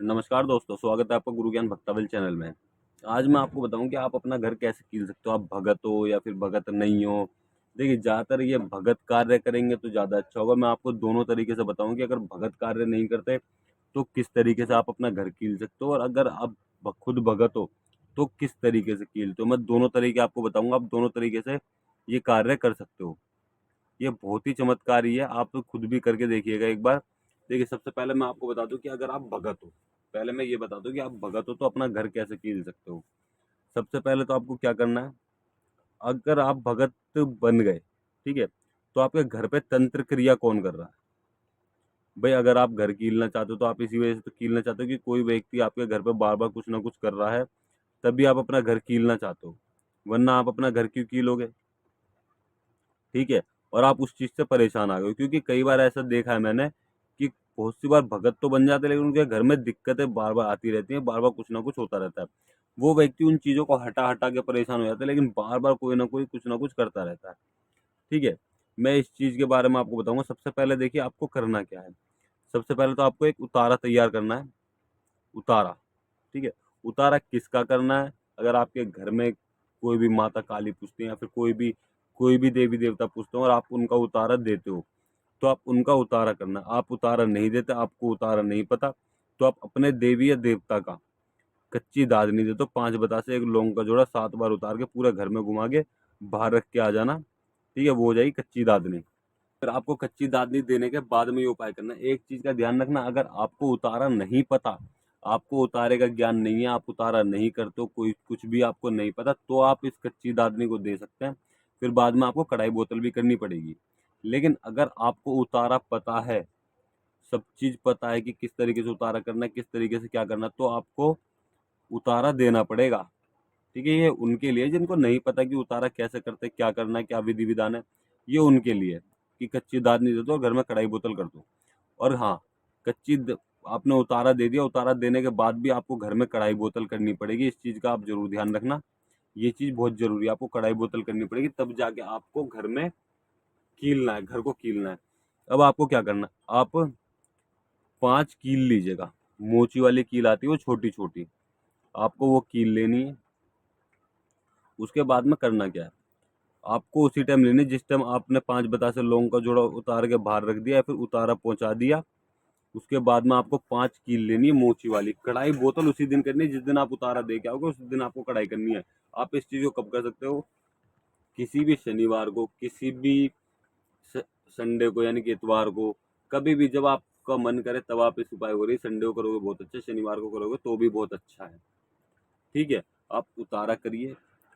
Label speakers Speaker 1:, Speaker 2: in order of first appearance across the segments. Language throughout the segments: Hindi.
Speaker 1: नमस्कार दोस्तों, स्वागत है आपका गुरु ज्ञान भक्तावल चैनल में। आज मैं आपको बताऊं कि आप अपना घर कैसे कील सकते हो। आप भगत हो या फिर भगत नहीं हो। देखिए, ज़्यादातर ये भगत कार्य करेंगे तो ज़्यादा अच्छा होगा। मैं आपको दोनों तरीके से बताऊं कि अगर भगत कार्य नहीं करते तो किस तरीके से आप अपना घर कील सकते हो, और अगर आप खुद भगत हो तो किस तरीके से कीलते हो। मैं दोनों तरीके आपको बताऊंगा, आप दोनों तरीके से ये कार्य कर सकते हो। ये बहुत ही चमत्कारी है, आप खुद भी करके देखिएगा एक बार। देखिए, सबसे पहले मैं आपको बता दूं कि अगर आप भगत हो, पहले मैं ये बता दूं कि आप भगत हो तो अपना घर कैसे कील सकते हो। सबसे पहले तो आपको क्या करना है, अगर आप भगत बन गए, ठीक है, तो आपके घर पे तंत्र क्रिया कौन कर रहा है। भाई, अगर आप घर कीलना चाहते हो तो आप इसी वजह से तो कीलना चाहते हो कि कोई व्यक्ति आपके घर पे बार बार कुछ ना कुछ कर रहा है, तभी आप अपना घर कीलना चाहते हो। वरना आप अपना घर क्यों कीलोगे, ठीक है। और आप उस चीज से परेशान आ गए हो, क्योंकि कई बार ऐसा देखा है मैंने कि बहुत सी बार भगत तो बन जाते हैं, लेकिन उनके घर में दिक्कतें बार बार आती रहती हैं, बार बार कुछ ना कुछ होता रहता है। वो व्यक्ति उन चीजों को हटा हटा के परेशान हो जाता है, लेकिन बार बार कोई ना कुछ करता रहता है, ठीक है। मैं इस चीज के बारे में आपको बताऊंगा। सबसे पहले देखिए, आपको करना क्या है। सबसे पहले तो आपको एक उतारा तैयार करना है। उतारा, ठीक है। उतारा किसका करना है, अगर आपके घर में कोई भी माता काली पूजते हैं या फिर कोई भी देवी देवता पूजते हो और आप उनका उतारा देते हो, तो आप उनका उतारा करना। आप उतारा नहीं देते, आपको उतारा नहीं पता, तो आप अपने देवी या देवता का कच्ची दादनी दे दो। 5 बतासे, एक लौंग का जोड़ा, 7 बार उतार के पूरे घर में घुमा के बाहर रख के आ जाना, ठीक है। वो हो जाएगी कच्ची दादनी। फिर आपको कच्ची दादनी देने के बाद में ये उपाय करना है। एक चीज का ध्यान रखना, अगर आपको उतारा नहीं पता, आपको उतारे का ज्ञान नहीं है, आप उतारा नहीं करते हो, कोई कुछ भी आपको नहीं पता, तो आप इस कच्ची दादनी को दे सकते हैं। फिर बाद में आपको कढ़ाई बोतल भी करनी पड़ेगी। लेकिन अगर आपको उतारा पता है, सब चीज पता है कि किस तरीके से उतारा करना है, किस तरीके से क्या करना है, तो आपको उतारा देना पड़ेगा, ठीक है। ये उनके लिए जिनको नहीं पता कि उतारा कैसे करते, क्या करना है, क्या विधि विधान है, ये उनके लिए कि कच्ची दादनी दे दो और घर में कढ़ाई बोतल कर दो। और हाँ, आपने उतारा दे दिया, उतारा देने के बाद भी आपको घर में कढ़ाई बोतल करनी पड़ेगी। इस चीज का आप जरूर ध्यान रखना, ये चीज बहुत जरूरी है। आपको कढ़ाई बोतल करनी पड़ेगी, तब जाके आपको घर में कीलना है, घर को कीलना है। अब आपको क्या करना, आप 5 कील लीजिएगा। मोची वाली कील आती है, वो छोटी छोटी, आपको वो कील लेनी है। उसके बाद में करना क्या है, आपको उसी टाइम लेनी है जिस टाइम आपने 5 बतासे लौंग का जोड़ा उतार के बाहर रख दिया या फिर उतारा पहुंचा दिया। उसके बाद में आपको 5 कील लेनी है मोची वाली। कढ़ाई बोतल उसी दिन करनी है जिस दिन आप उतारा दे के आओगे, उस दिन आपको कढ़ाई करनी है। आप इस चीज को कब कर सकते हो, किसी भी शनिवार को, किसी भी संडे को यानी कि इतवार को, कभी भी जब आपका मन करे तब आप इस उपाय को करिए। संडे को करोगे बहुत अच्छा, शनिवार को करोगे तो भी बहुत अच्छा है, ठीक है। आप उतारा करिए,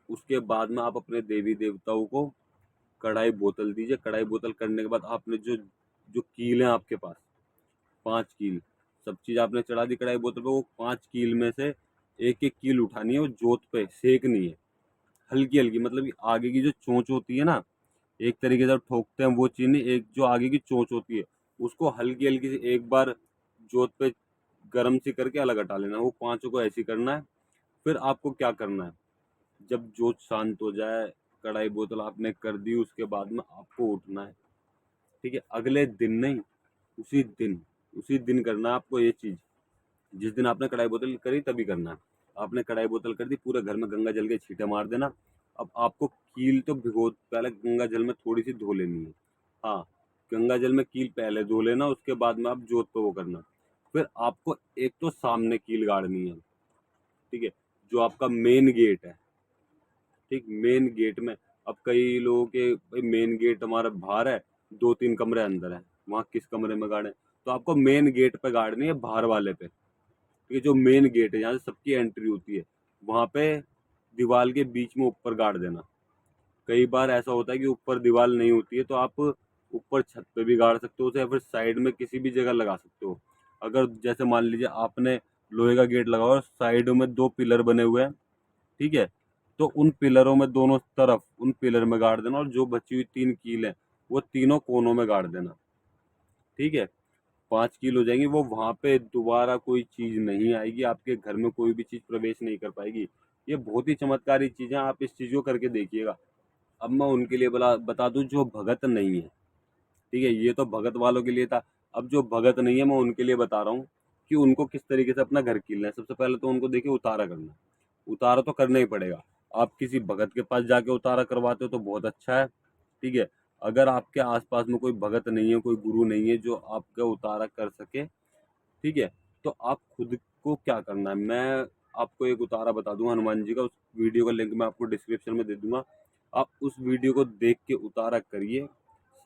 Speaker 1: उसके बाद में आप अपने देवी देवताओं को कढ़ाई बोतल दीजिए। कढ़ाई बोतल करने के बाद आपने जो जो कील है आपके पास, 5 कील, सब चीज आपने चढ़ा दी कढ़ाई बोतल पे। वो 5 कील में से एक एक कील उठानी है, वो जोत पे सेकनी है, हल्की हल्की। मतलब कि आगे की जो चोंच होती है ना, एक तरीके से ठोकते हैं वो चीज नहीं, एक जो आगे की चोंच होती है उसको हल्की हल्की से एक बार जोत पे गर्म सी करके अलग हटा लेना। वो 5 को ऐसे ही करना है। फिर आपको क्या करना है, जब जोत शांत हो जाए, कढ़ाई बोतल आपने कर दी, उसके बाद में आपको उठना है, ठीक है। अगले दिन नहीं, उसी दिन करना है आपको ये चीज। जिस दिन आपने कढ़ाई बोतल करी तभी करना है। आपने कढ़ाई बोतल कर दी, पूरे घर में गंगा जल के छींटे मार देना। अब आपको कील तो पहले गंगा जल में थोड़ी सी धो लेनी है। हाँ, गंगा जल में कील पहले धो लेना, उसके बाद में आप जोत पे वो करना। फिर आपको एक तो सामने कील गाड़नी है, ठीक है, जो आपका मेन गेट है, ठीक। मेन गेट में, अब कई लोगों के भाई मेन गेट हमारा बाहर है, 2-3 कमरे अंदर है, वहां किस कमरे में गाड़े, तो आपको मेन गेट पे गाड़नी है, बाहर वाले पे। ये जो मेन गेट है, यहाँ से सबकी एंट्री होती है, वहां पे दीवार के बीच में ऊपर गाड़ देना। कई बार ऐसा होता है कि ऊपर दीवार नहीं होती है, तो आप ऊपर छत पे भी गाड़ सकते हो उसे, या फिर साइड में किसी भी जगह लगा सकते हो। अगर जैसे मान लीजिए आपने लोहे का गेट लगाओ और साइड में 2 पिलर बने हुए हैं, ठीक है, तो उन पिलरों में दोनों तरफ उन पिलर में गाड़ देना, और जो बची हुई 3 कील है वो तीनों कोनों में गाड़ देना, ठीक है। 5 कील हो जाएंगी, वो वहां पे दोबारा कोई चीज नहीं आएगी, आपके घर में कोई भी चीज प्रवेश नहीं कर पाएगी। ये बहुत ही चमत्कारी चीज है, आप इस चीज को करके देखिएगा। अब मैं उनके लिए बता दूं जो भगत नहीं है, ठीक है, ये तो भगत वालों के लिए था। अब जो भगत नहीं है मैं उनके लिए बता रहा हूँ कि उनको किस तरीके से अपना घर कीलना है। सबसे पहले तो उनको देखिए उतारा करना है। उतारा तो करना ही पड़ेगा। आप किसी भगत के पास जाके उतारा करवाते हो तो बहुत अच्छा है, ठीक है। अगर आपके आसपास में कोई भगत नहीं है, कोई गुरु नहीं है जो आपका उतारा कर सके, ठीक है, तो आप खुद को क्या करना है, मैं आपको एक उतारा बता दूंगा हनुमान जी का। उस वीडियो का लिंक मैं आपको डिस्क्रिप्शन में दे दूंगा। आप उस वीडियो को देख के उतारा करिए।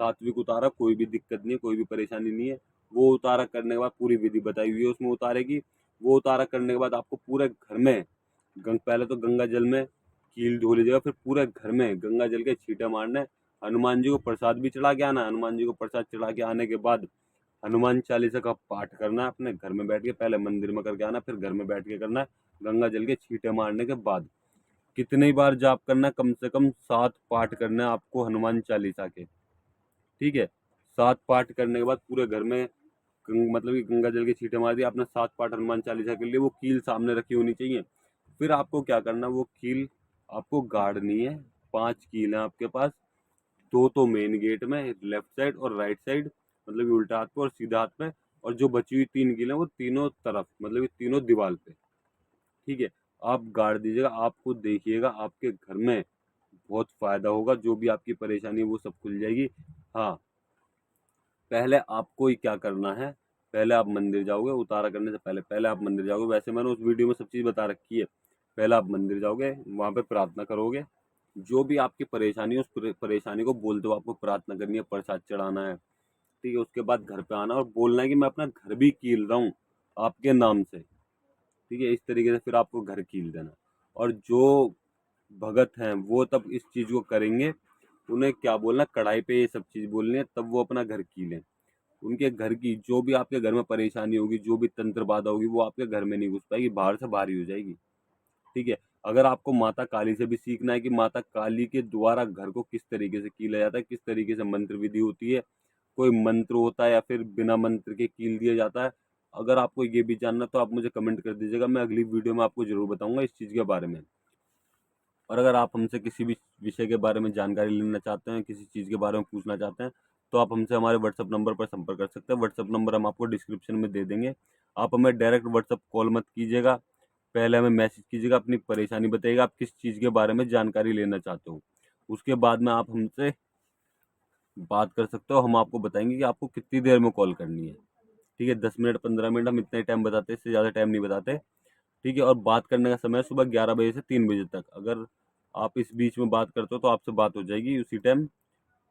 Speaker 1: सात्विक उतारा, कोई भी दिक्कत नहीं है, कोई भी परेशानी नहीं है। वो उतारा करने के बाद पूरी विधि बताई हुई है उसमें उतारे की। वो उतारा करने के बाद आपको पूरे घर में पहले तो गंगा जल में कील धो लीजिएगा, फिर पूरे घर में गंगा जल के छींटे मारने। हनुमान जी को प्रसाद भी चढ़ा के आना है। हनुमान जी को प्रसाद चढ़ा के आने के बाद हनुमान चालीसा का पाठ करना है अपने घर में बैठ के। पहले मंदिर में करके आना, फिर घर में बैठ के करना है। गंगा जल के छींटे मारने के बाद कितनी बार जाप करना है, कम से कम 7 पाठ करना है आपको हनुमान चालीसा के, ठीक है। 7 पाठ करने के बाद पूरे घर में मतलब कि गंगा जल के छींटे मार दिया आपने, 7 पाठ हनुमान चालीसा के लिए। वो कील सामने रखी होनी चाहिए। फिर आपको क्या करना है, वो कील आपको गाड़नी है। 5 कील है आपके पास। 2 तो मेन गेट में लेफ्ट साइड और राइट साइड, मतलब कि उल्टा हाथ पे और सीधा हाथ पे। और जो बची हुई 3 कील है वो तीनों तरफ, मतलब कि तीनों दीवार पे, ठीक है। आप गाड़ दीजिएगा। आपको देखिएगा आपके घर में बहुत फायदा होगा। जो भी आपकी परेशानी है वो सब खुल जाएगी। हाँ, पहले आपको ही क्या करना है, पहले आप मंदिर जाओगे। उतारा करने से पहले पहले आप मंदिर जाओगे। वैसे मैंने उस वीडियो में सब चीज़ बता रखी है। पहले आप मंदिर जाओगे, वहाँ पे प्रार्थना करोगे। जो भी आपकी परेशानी है उस परेशानी को बोलते हुए आपको प्रार्थना करनी है, प्रसाद चढ़ाना है, ठीक है। उसके बाद घर पे आना और बोलना है कि मैं अपना घर भी कील रहा हूँ आपके नाम से, ठीक है। इस तरीके से फिर आपको घर कील देना। और जो भगत हैं वो तब इस चीज़ को करेंगे। उन्हें क्या बोलना, कढ़ाई पे ये सब चीज़ बोलनी है, तब वो अपना घर कीलें। उनके घर की जो भी आपके घर में परेशानी होगी, जो भी तंत्र बाधा होगी, वो आपके घर में नहीं घुस पाएगी, बाहर से बाहर ही हो जाएगी, ठीक है। अगर आपको माता काली से भी सीखना है कि माता काली के द्वारा घर को किस तरीके से कीला जाता है, किस तरीके से मंत्र विधि होती है, कोई मंत्र होता है या फिर बिना मंत्र के कील दिया जाता है, अगर आपको ये भी जानना तो आप मुझे कमेंट कर दीजिएगा। मैं अगली वीडियो में आपको जरूर बताऊंगा इस चीज़ के बारे में। और अगर आप हमसे किसी भी विषय के बारे में जानकारी लेना चाहते हैं, किसी चीज़ के बारे में पूछना चाहते हैं, तो आप हमसे हमारे व्हाट्सअप नंबर पर संपर्क कर सकते हैं। व्हाट्सअप नंबर हम आपको डिस्क्रिप्शन में दे देंगे। आप हमें डायरेक्ट व्हाट्सअप कॉल मत कीजिएगा। पहले हमें मैसेज कीजिएगा, अपनी परेशानी बताइएगा, आप किस चीज़ के बारे में जानकारी लेना चाहते हो। उसके बाद में आप हमसे बात कर सकते हो। हम आपको बताएंगे कि आपको कितनी देर में कॉल करनी है, ठीक है। 10 मिनट 15 मिनट हम इतना ही टाइम बताते हैं, इससे ज़्यादा टाइम नहीं बताते, ठीक है। और बात करने का समय सुबह 11 बजे से 3 बजे तक। अगर आप इस बीच में बात करते हो तो आपसे बात हो जाएगी उसी टाइम,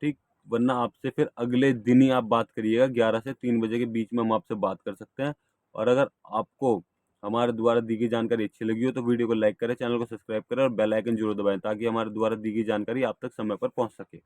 Speaker 1: ठीक। वरना आपसे फिर अगले दिन ही आप बात करिएगा। 11 से 3 बजे के बीच में हम आपसे बात कर सकते हैं। और अगर आपको हमारे द्वारा दी गई जानकारी अच्छी लगी हो तो वीडियो को लाइक करें, चैनल को सब्सक्राइब करें और बेल आइकन जरूर दबाएं, ताकि हमारे द्वारा दी गई जानकारी आप तक समय पर पहुंच सके।